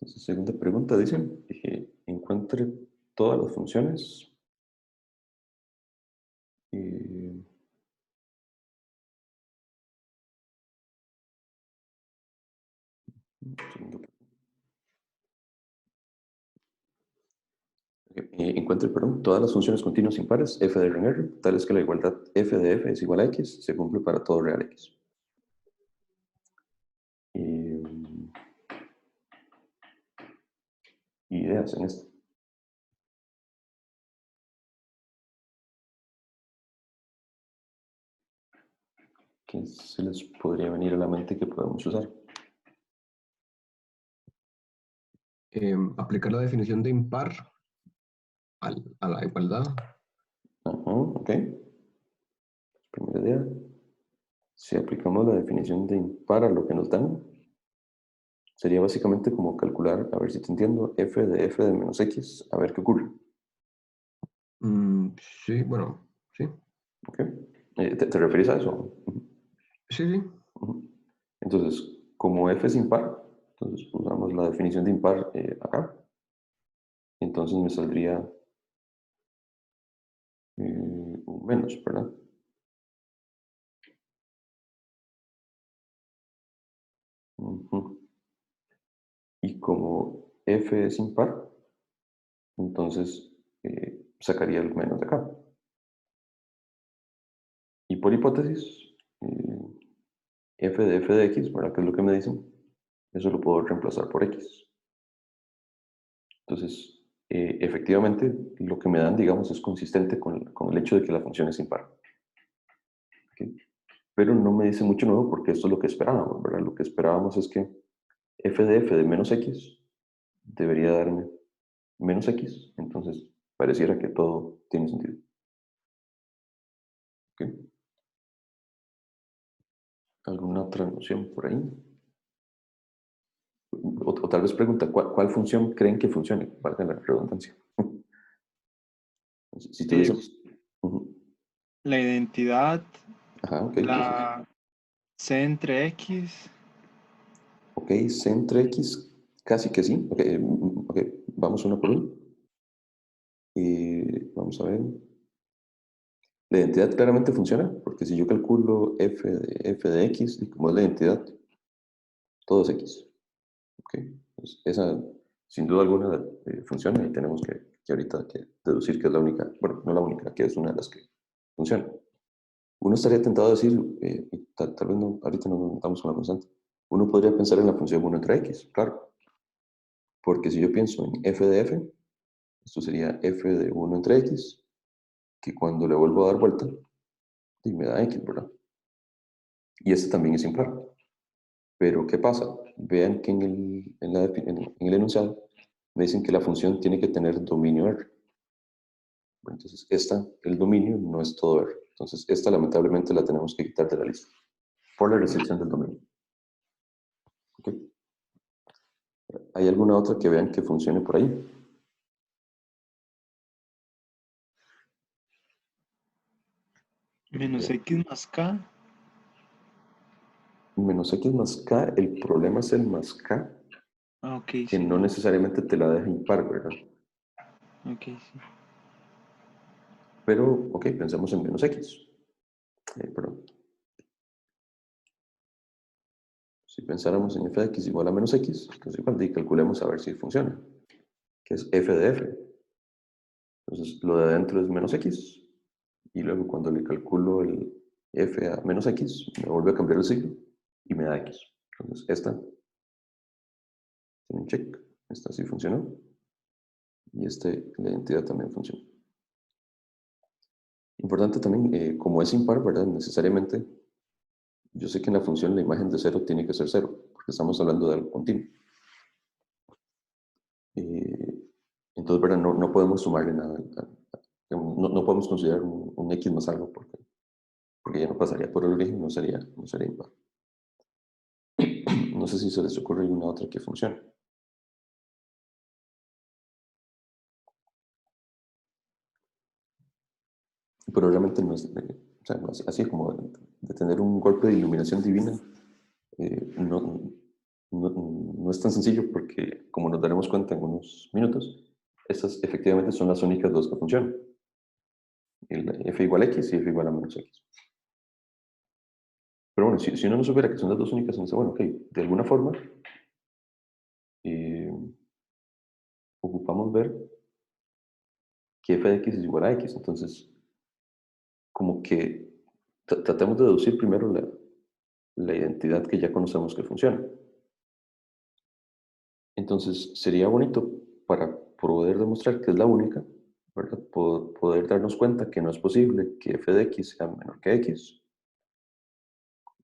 Entonces, segunda pregunta dice, encuentre todas las funciones. Y, segunda encuentre, perdón, todas las funciones continuas impares f de R en R, tales que la igualdad f de f es igual a x, se cumple para todo real x. Ideas en esto. ¿Qué se les podría venir a la mente que podemos usar? Aplicar la definición de impar a la igualdad. Ajá, ok. Primera idea. Si aplicamos la definición de impar a lo que nos dan, sería básicamente como calcular, a ver si te entiendo, f de menos x, a ver qué ocurre. Sí, bueno, sí. ¿Ok? ¿Te referís a eso? Sí, sí. Entonces, como f es impar, entonces usamos la definición de impar acá. Entonces me saldría un menos, ¿verdad? Y como f es impar, entonces sacaría el menos de acá. Y por hipótesis, f de x, ¿verdad? Que es lo que me dicen, eso lo puedo reemplazar por x. Entonces, efectivamente, lo que me dan, digamos, es consistente con el hecho de que la función es impar. ¿Okay? Pero no me dice mucho nuevo porque esto es lo que esperábamos, ¿verdad? Lo que esperábamos es que f de menos x debería darme menos x, entonces pareciera que todo tiene sentido. ¿Okay? ¿Alguna otra noción por ahí? O tal vez pregunta, ¿cuál función creen que funcione? Valga la redundancia. Si Eh, tuviésemos... la identidad, Ajá, ok, entonces... la C entre X. Ok, C entre X, casi que sí. Ok, ok, vamos uno por uno. Y vamos a ver. La identidad claramente funciona, porque si yo calculo f de x, y como es la identidad, todo es x. Ok, pues esa, sin duda alguna, funciona y tenemos que ahorita deducir que es la única, bueno, no la única, que es una de las que funciona. Uno estaría tentado a decir, y tal vez no, ahorita no nos metamos con la constante, uno podría pensar en la función 1 entre x, claro, porque si yo pienso en f de f, esto sería f de 1 entre x, que cuando le vuelvo a dar vuelta, y me da x, ¿verdad? Y este también es impar. Pero ¿qué pasa? Vean que en el enunciado me dicen que la función tiene que tener dominio R. Bueno, entonces el dominio no es todo R. Entonces esta lamentablemente la tenemos que quitar de la lista por la restricción del dominio. ¿Okay? ¿Hay alguna otra que vean que funcione por ahí? Menos X más K. Menos X más K, el problema es el más K, Ah, ok, que sí. no necesariamente te la deja impar, ¿verdad? Ok, sí. Pero, ok, pensemos en menos X. Perdón. Si pensáramos en f de x igual a menos x, entonces igual y calculemos a ver si funciona, que es f de f. Entonces lo de adentro es menos x, y luego cuando le calculo el f a menos x, me vuelve a cambiar el signo y me da x. Entonces esta tiene un check, esta sí funcionó, y la identidad también funciona. Importante también, como es impar, ¿verdad? Necesariamente, yo sé que en la función la imagen de cero tiene que ser cero, porque estamos hablando de algo continuo. Entonces, ¿verdad? No podemos sumarle nada. No podemos considerar un x más algo porque ya no pasaría por el origen, no sería impar. No sé si se les ocurre alguna otra que funcione. Pero realmente no es, o sea, no es así como de tener un golpe de iluminación divina, no no es tan sencillo porque, como nos daremos cuenta en unos minutos, estas efectivamente son las únicas dos que funcionan. El f igual a x y f igual a menos x. Pero bueno, si uno no supiera que son las dos únicas, uno dice, bueno, ok, de alguna forma eh, ocupamos ver que f de x es igual a x. Entonces, como que tratemos de deducir primero la identidad que ya conocemos que funciona. Entonces, sería bonito para poder demostrar que es la única, ¿verdad? Poder darnos cuenta que no es posible que f de x sea menor que x.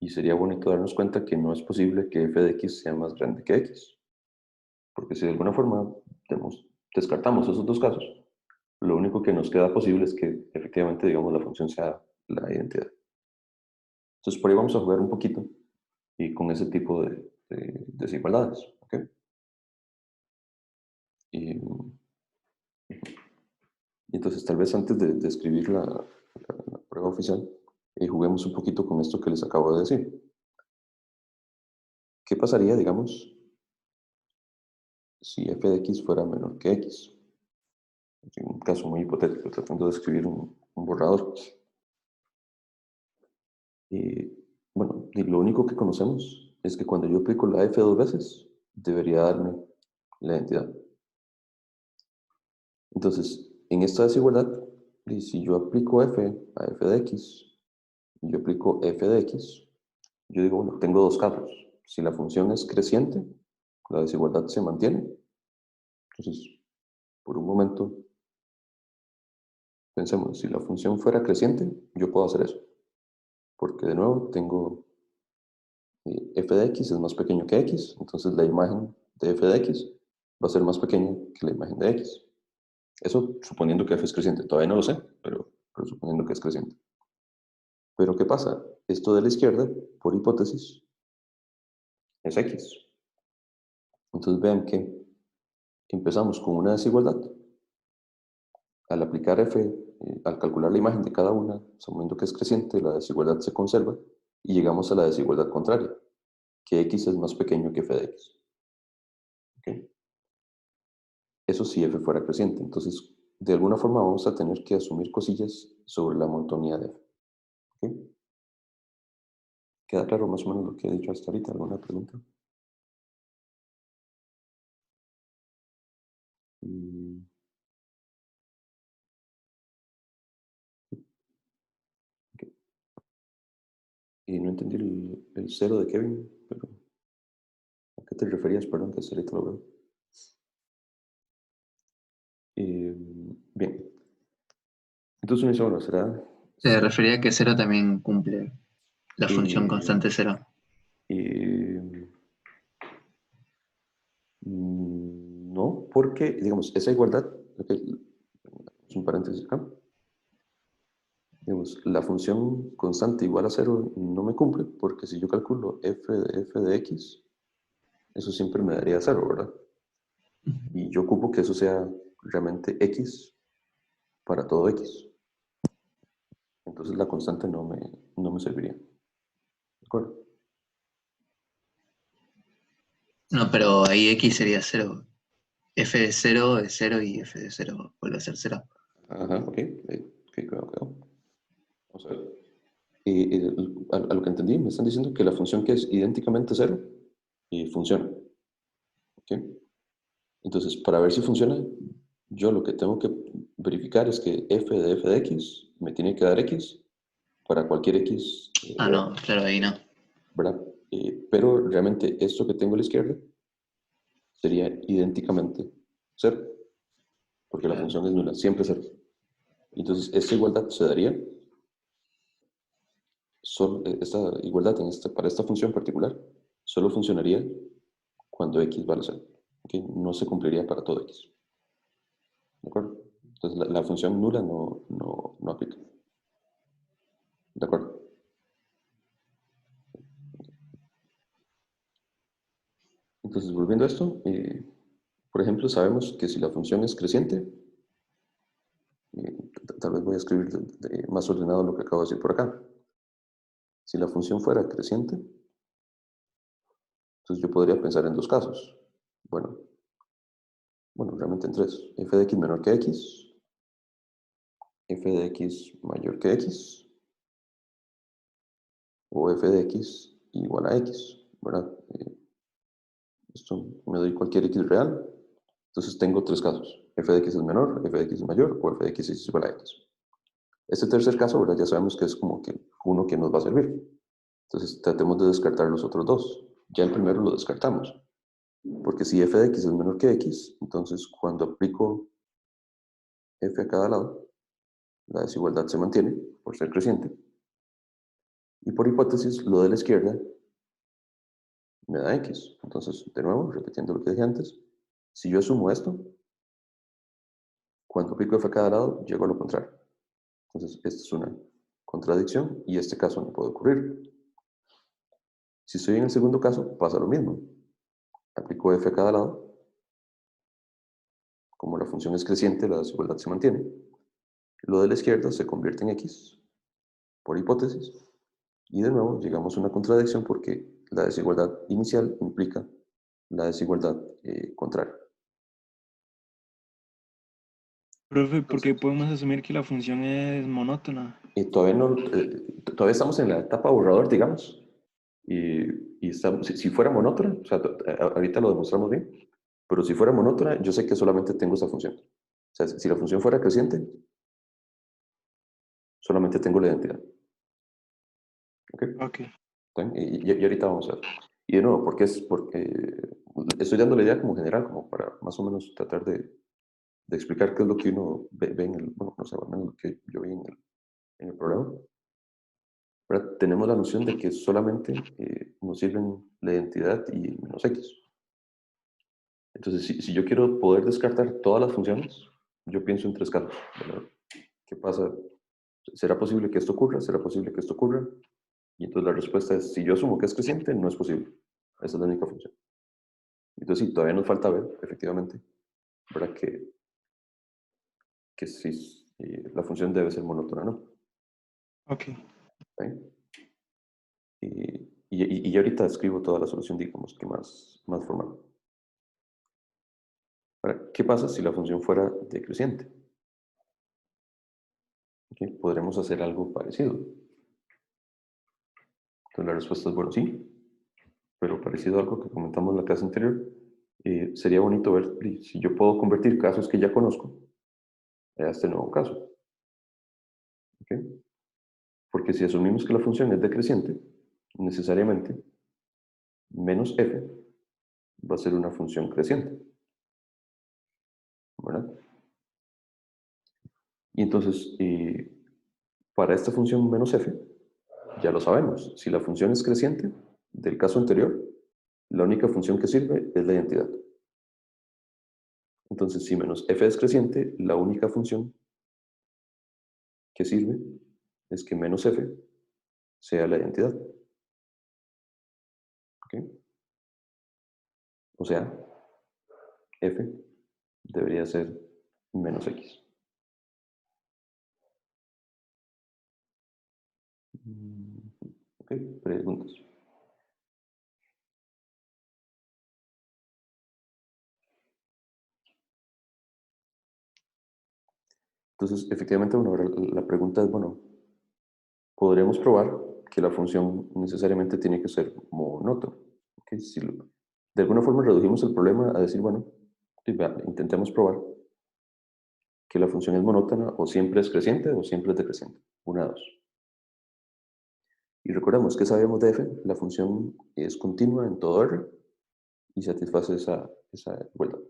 Y sería bonito darnos cuenta que no es posible que f de x sea más grande que x. Porque si de alguna forma descartamos esos dos casos, lo único que nos queda posible es que efectivamente, digamos, la función sea la identidad. Entonces, por ahí vamos a jugar un poquito y con ese tipo de desigualdades. ¿Ok? Y entonces, tal vez antes de escribir la prueba oficial, juguemos un poquito con esto que les acabo de decir. ¿Qué pasaría, digamos, si f de x fuera menor que x? En un caso muy hipotético, tratando de escribir un borrador. Bueno, y lo único que conocemos es que cuando yo aplico la f dos veces, debería darme la identidad. Entonces, en esta desigualdad, y si yo aplico f a f de x, y yo aplico f de x, yo digo, bueno, tengo dos casos. Si la función es creciente, la desigualdad se mantiene. Entonces, por un momento, pensemos, si la función fuera creciente, yo puedo hacer eso. Porque de nuevo tengo f de x es más pequeño que x, entonces la imagen de f de x va a ser más pequeña que la imagen de x. Eso suponiendo que f es creciente. Todavía no lo sé, pero suponiendo que es creciente. Pero ¿qué pasa? Esto de la izquierda, por hipótesis, es x. Entonces vean que empezamos con una desigualdad. Al aplicar f, al calcular la imagen de cada una, suponiendo que es creciente, la desigualdad se conserva y llegamos a la desigualdad contraria, que x es más pequeño que f de x. ¿Okay? Eso si f fuera creciente. Entonces, de alguna forma vamos a tener que asumir cosillas sobre la monotonía de f. ¿Okay? ¿Queda claro más o menos lo que he dicho hasta ahorita? ¿Alguna pregunta? Y, ok. Y no entendí el cero de Kevin, pero ¿a qué te referías? Perdón, que hasta ahorita lo veo. Bien. Entonces uno dice, bueno, será... Se refería a que cero también cumple la función eh, constante cero. eh, no, porque, digamos, esa igualdad, ok, es un paréntesis acá, digamos, la función constante igual a cero no me cumple, porque si yo calculo f de x, eso siempre me daría cero, ¿verdad? Y yo ocupo que eso sea realmente x para todo x. Entonces la constante no me serviría. ¿De acuerdo? No, pero ahí x sería cero. F de cero es cero y f de cero vuelve a ser cero. Ajá, ok. Ok, cuidado. Vamos a ver. A lo que entendí, me están diciendo que la función que es idénticamente cero funciona. ¿Ok? Entonces, para ver si funciona, yo lo que tengo que verificar es que f de x me tiene que dar x para cualquier x Ah, real, no, claro, ahí no. ¿verdad? Pero realmente esto que tengo a la izquierda sería idénticamente cero, porque la Claro. función es nula, siempre cero. Entonces, esta igualdad se daría, esta igualdad para esta función particular, solo funcionaría cuando x vale cero. ¿Okay? No se cumpliría para todo x. ¿De acuerdo? Entonces, la función nula no aplica. ¿De acuerdo? Entonces, volviendo a esto, por ejemplo, sabemos que si la función es creciente, tal vez voy a escribir más ordenado lo que acabo de decir por acá. Si la función fuera creciente, Entonces yo podría pensar en dos casos. Bueno, realmente en tres. F de x menor que x, f de x mayor que x, o f de x igual a x, ¿verdad? Esto me doy cualquier x real. Entonces tengo tres casos. F de x es menor, f de x es mayor, o f de x es igual a x. Este tercer caso, ¿verdad? Ya sabemos que es como que uno que nos va a servir. Entonces tratemos de descartar los otros dos. Ya el primero lo descartamos. Porque si f de x es menor que x, entonces cuando aplico f a cada lado, la desigualdad se mantiene por ser creciente. Y por hipótesis, lo de la izquierda me da x. Entonces, de nuevo, repitiendo lo que dije antes, si yo sumo esto, cuando aplico f a cada lado, llego a lo contrario. Entonces, esta es una contradicción y este caso no puede ocurrir. Si estoy en el segundo caso, pasa lo mismo. Aplico f a cada lado. Como la función es creciente, la desigualdad se mantiene. Lo de la izquierda se convierte en x, por hipótesis. Y de nuevo, llegamos a una contradicción porque la desigualdad inicial implica la desigualdad contraria. Profe, ¿por qué podemos asumir que la función es monótona? Todavía estamos en la etapa borrador, digamos. Y si fuera monótona, o sea, ahorita lo demostramos bien, pero si fuera monótona, yo sé que solamente tengo esa función. O sea, si la función fuera creciente, solamente tengo la identidad. ¿Ok? Ok. Y ahorita vamos a ver. Y de nuevo, porque estoy dando la idea como general, como para más o menos tratar de explicar qué es lo que uno ve en el, bueno, no sé, al menos lo que yo vi en el problema. Ahora, tenemos la noción de que solamente nos sirven la identidad y menos x. Entonces, si yo quiero poder descartar todas las funciones, yo pienso en tres casos, ¿verdad? ¿Qué pasa? ¿Será posible que esto ocurra? ¿Será posible que esto ocurra? Y entonces la respuesta es, si yo asumo que es creciente, no es posible. Esa es la única función. Entonces sí, todavía nos falta ver, efectivamente, ¿verdad? Que si la función debe ser monótona, ¿no? Ok. ¿Sí? Y ahorita escribo toda la solución, digamos, que más formal. Ahora, ¿qué pasa si la función fuera decreciente? ¿Okay? Podremos hacer algo parecido. Entonces la respuesta es, bueno, sí, pero parecido a algo que comentamos en la clase anterior, sería bonito ver si yo puedo convertir casos que ya conozco a este nuevo caso. ¿Okay? Porque si asumimos que la función es decreciente, necesariamente menos f va a ser una función creciente, ¿verdad? Y entonces, para esta función menos f, ya lo sabemos. Si la función es creciente, del caso anterior, la única función que sirve es la identidad. Entonces, si menos f es creciente, la única función que sirve es que menos f sea la identidad. ¿Okay? O sea, f debería ser menos x. Ok, preguntas. Entonces, efectivamente, bueno, la pregunta es, bueno, podremos probar que la función necesariamente tiene que ser monótona. ¿Okay? Si de alguna forma redujimos el problema a decir, bueno, intentemos probar que la función es monótona o siempre es creciente o siempre es decreciente. Una de dos. Y recordemos que sabemos de f, la función es continua en todo R y satisface esa igualdad.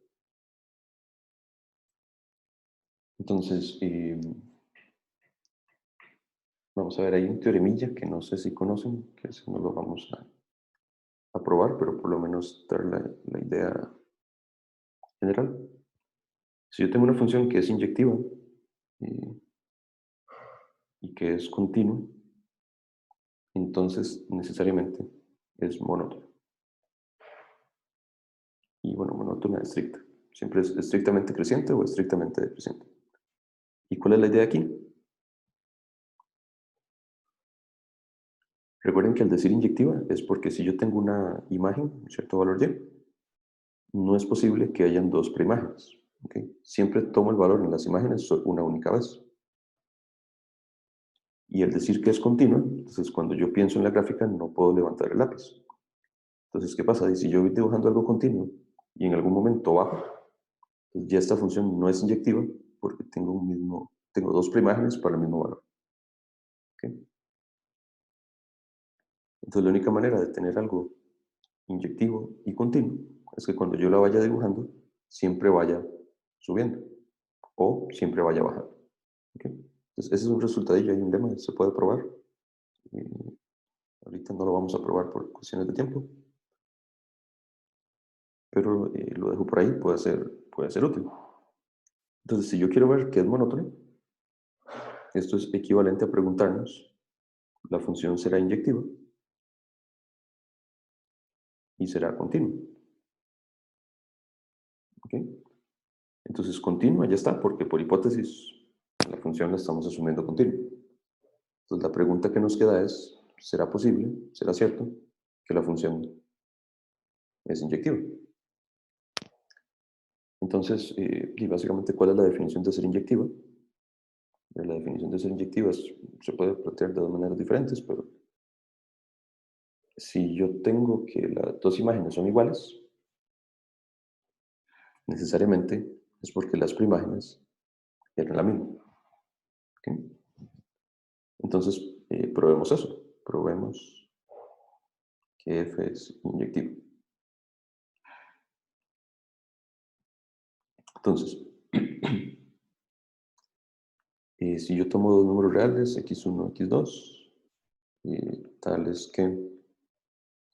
Entonces, vamos a ver, hay un teoremilla que no sé si conocen, que si no lo vamos a probar, pero por lo menos dar la idea general. Si yo tengo una función que es inyectiva y que es continua, entonces necesariamente es monótona. Y bueno, monótona estricta. Siempre es estrictamente creciente o estrictamente decreciente. ¿Y cuál es la idea aquí? Recuerden que al decir inyectiva es porque si yo tengo una imagen, un cierto valor y, no es posible que hayan dos preimágenes. ¿Ok? Siempre tomo el valor en las imágenes una única vez. Y al decir que es continua, entonces cuando yo pienso en la gráfica no puedo levantar el lápiz. Entonces, ¿qué pasa? Y si yo voy dibujando algo continuo y en algún momento bajo, entonces ya esta función no es inyectiva porque tengo dos preimágenes para el mismo valor. ¿Ok? Entonces la única manera de tener algo inyectivo y continuo es que cuando yo la vaya dibujando, siempre vaya subiendo o siempre vaya bajando. ¿Ok? Entonces ese es un resultadillo, hay un lema que se puede probar. Ahorita no lo vamos a probar por cuestiones de tiempo, pero lo dejo por ahí, puede ser útil. Entonces, si yo quiero ver qué es monótono, esto es equivalente a preguntarnos, la función será inyectiva y será continua. ¿Ok? Entonces, continua ya está, porque por hipótesis la función la estamos asumiendo continua. Entonces, la pregunta que nos queda es, ¿será posible, será cierto, que la función es inyectiva? Entonces, y básicamente, ¿cuál es la definición de ser inyectiva? La definición de ser inyectiva se puede plantear de dos maneras diferentes, pero si yo tengo que las dos imágenes son iguales, necesariamente es porque las preimágenes eran la misma. ¿Ok? Entonces, probemos eso. Probemos que f es inyectivo. Entonces, si yo tomo dos números reales, x1, x2, tales que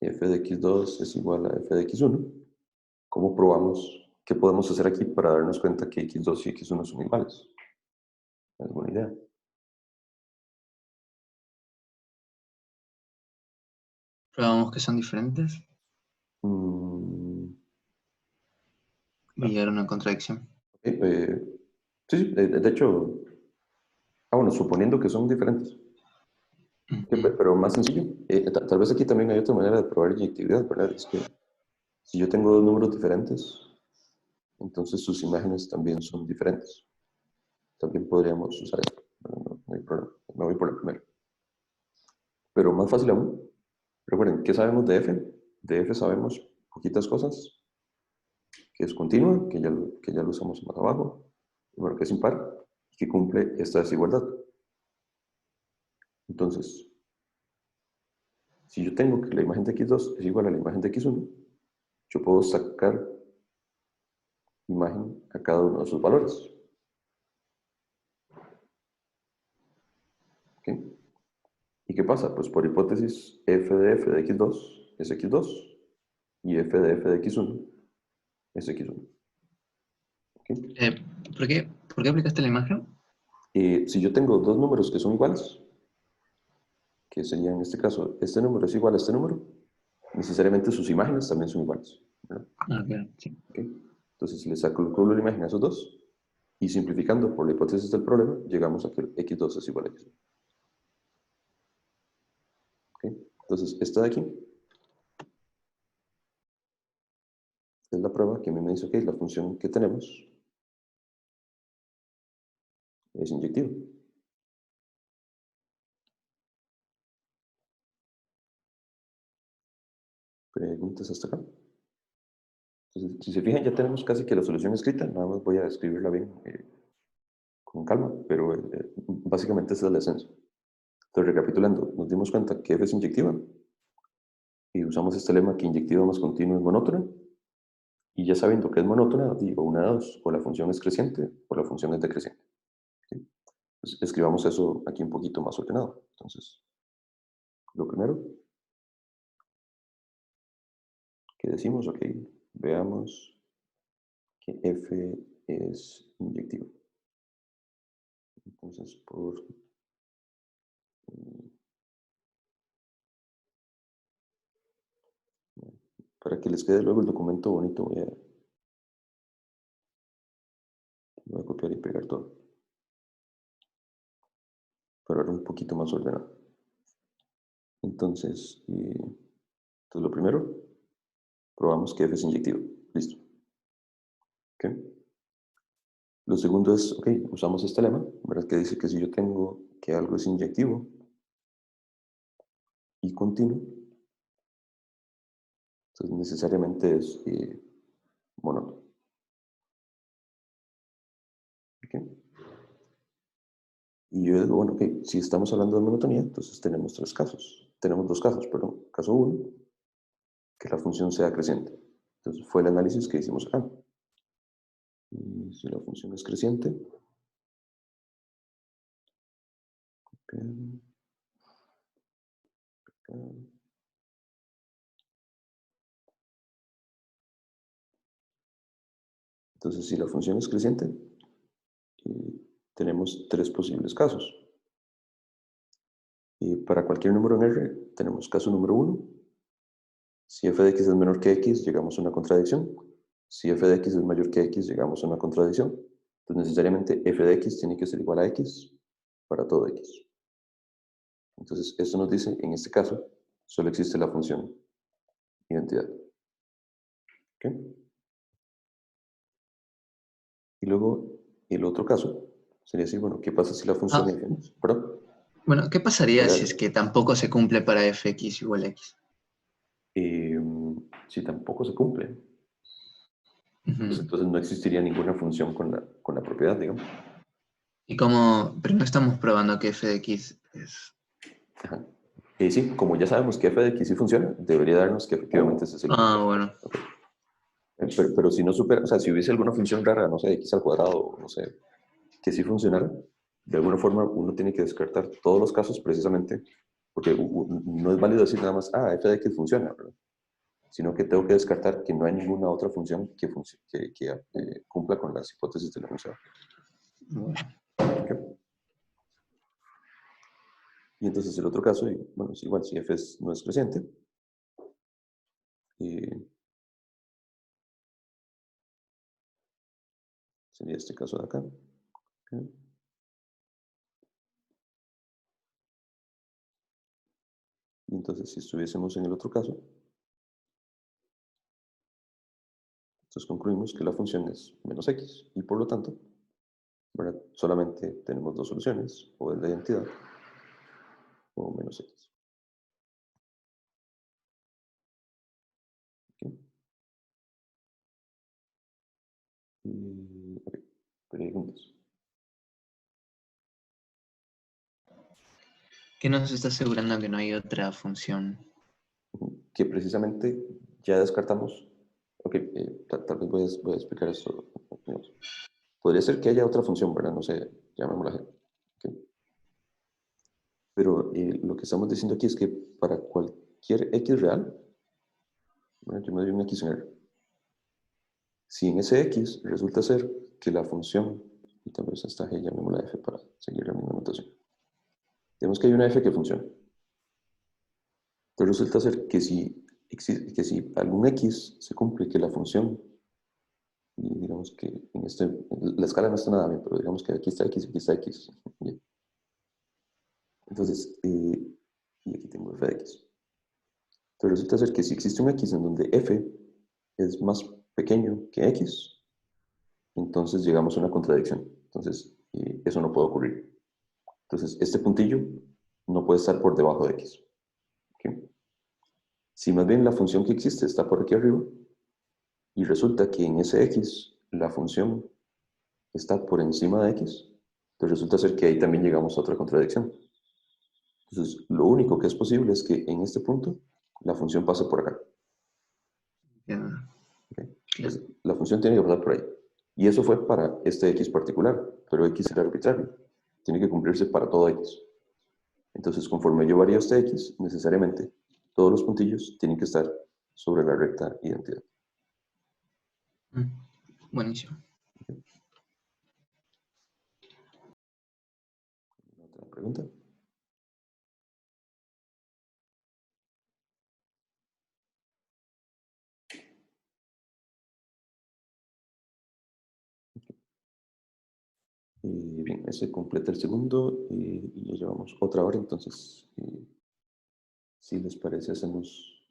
f de x2 es igual a f de x1, ¿cómo probamos? ¿Qué podemos hacer aquí para darnos cuenta que x2 y x1 son iguales? ¿Alguna idea? Probamos que son diferentes Mm, y llegar a una contradicción. sí, sí, de hecho, bueno, suponiendo que son diferentes, pero más sencillo. Tal vez aquí también hay otra manera de probar inyectividad, ¿verdad? Es que si yo tengo dos números diferentes, entonces sus imágenes también son diferentes. También podríamos usar esto. No hay problema. Me voy por la primera. Pero más fácil aún, recuerden, ¿qué sabemos de f? De f sabemos poquitas cosas, que es continua, que ya lo usamos más abajo, y bueno, que es impar, y que cumple esta desigualdad. Entonces, si yo tengo que la imagen de x2 es igual a la imagen de x1, yo puedo sacar imagen a cada uno de sus valores. ¿Ok? ¿Y qué pasa? Pues por hipótesis, f de x2 es x2 y f de x1 es x1. ¿Ok? Eh, ¿Por qué aplicaste la imagen? Si yo tengo dos números que son iguales, que sería en este caso, este número es igual a este número, necesariamente sus imágenes también son iguales. ¿Verdad? Ah, claro, sí. ¿Ok? Entonces le saco el la imagen a esos dos y simplificando por la hipótesis del problema, llegamos a que x2 es igual a x1. ¿Ok? Entonces, esta de aquí es la prueba que a mí me dice que la función que tenemos es inyectiva. Preguntas hasta acá. Entonces, si se fijan, ya tenemos casi que la solución escrita, nada más voy a escribirla bien, con calma, pero básicamente esa es la esencia. Entonces, recapitulando, nos dimos cuenta que f es inyectiva y usamos este lema que inyectiva más continua es monótona, y ya sabiendo que es monótona, digo una de dos, o la función es creciente o la función es decreciente. ¿Ok? Pues escribamos eso aquí un poquito más ordenado. Entonces, lo primero que decimos, ok, veamos que f es inyectiva. Entonces, para que les quede luego el documento bonito, voy a copiar y pegar todo. Para ahora un poquito más ordenado. Entonces, lo primero, probamos que f es inyectivo. Listo. ¿Ok? Lo segundo es, ok, usamos este lema, ¿verdad? Que dice que si yo tengo que algo es inyectivo y continuo, entonces necesariamente es monótono. ¿Ok? Y yo digo, bueno, ok, si estamos hablando de monotonía, entonces tenemos tres casos. Tenemos dos casos, perdón. Caso uno, que la función sea creciente. Entonces fue el análisis que hicimos acá. Y si la función es creciente, copiar, pegar. Entonces si la función es creciente, tenemos tres posibles casos. Y para cualquier número en R, tenemos caso número uno. Si f de x es menor que x, llegamos a una contradicción. Si f de x es mayor que x, llegamos a una contradicción. Entonces necesariamente f de x tiene que ser igual a x para todo x. Entonces esto nos dice, en este caso, solo existe la función identidad. ¿Ok? Y luego el otro caso sería decir, bueno, ¿qué pasa si la función f? ¿Perdón? Bueno, ¿qué pasaría si es que tampoco se cumple para fx igual a x? Si tampoco se cumple, pues Ujú. entonces no existiría ninguna función con la propiedad, digamos. ¿Y cómo? Pero no estamos probando que f de x es... Ajá. Y sí, como ya sabemos que f de x sí funciona, debería darnos que efectivamente ese es el Ah, límite. bueno. Okay. Pero si no supera, o sea, si hubiese alguna función rara, no sé, x al cuadrado, no sé, que sí funcionara, de alguna forma uno tiene que descartar todos los casos precisamente, porque no es válido decir nada más, ah, f de x funciona, ¿verdad? Sino que tengo que descartar que no hay ninguna otra función que cumpla con las hipótesis de la función. Bueno. Okay. Y entonces el otro caso, bueno, es igual, si f no es creciente, sería este caso de acá. Okay. Y entonces si estuviésemos en el otro caso, entonces concluimos que la función es menos x y por lo tanto, ¿verdad? Solamente tenemos dos soluciones, o es la identidad o menos x. Okay. Ok, preguntas. ¿Qué nos está asegurando que no hay otra función? Que precisamente ya descartamos. Ok, tal vez voy a explicar esto. Digamos. Podría ser que haya otra función, ¿verdad? No sé, llamémosla g. Okay. Pero lo que estamos diciendo aquí es que para cualquier x real, bueno, yo me doy un x en R. Si en ese x resulta ser que la función, y tal vez esta g llamémosla f para seguir la misma notación. Tenemos que hay una f que funciona. Entonces resulta ser que si algún x se cumple que la función, y digamos que la escala no está nada bien, pero digamos que aquí está x y aquí está x. Bien. Entonces, y aquí tengo f de x. Entonces resulta ser que si existe un x en donde f es más pequeño que x, entonces llegamos a una contradicción. Entonces, eso no puede ocurrir. Entonces, este puntillo no puede estar por debajo de x. ¿Okay? Si más bien la función que existe está por aquí arriba, y resulta que en ese x la función está por encima de x, entonces resulta ser que ahí también llegamos a otra contradicción. Entonces, lo único que es posible es que en este punto la función pase por acá. Ya, ¿Okay? claro. Entonces, la función tiene que pasar por ahí. Y eso fue para este x particular, pero x era arbitrario. Tiene que cumplirse para todo x. Entonces, conforme yo varío este x, necesariamente todos los puntillos tienen que estar sobre la recta identidad. Mm, buenísimo. ¿Otra pregunta? Bien, ese completa el segundo y ya llevamos otra hora, entonces Si les parece, hacemos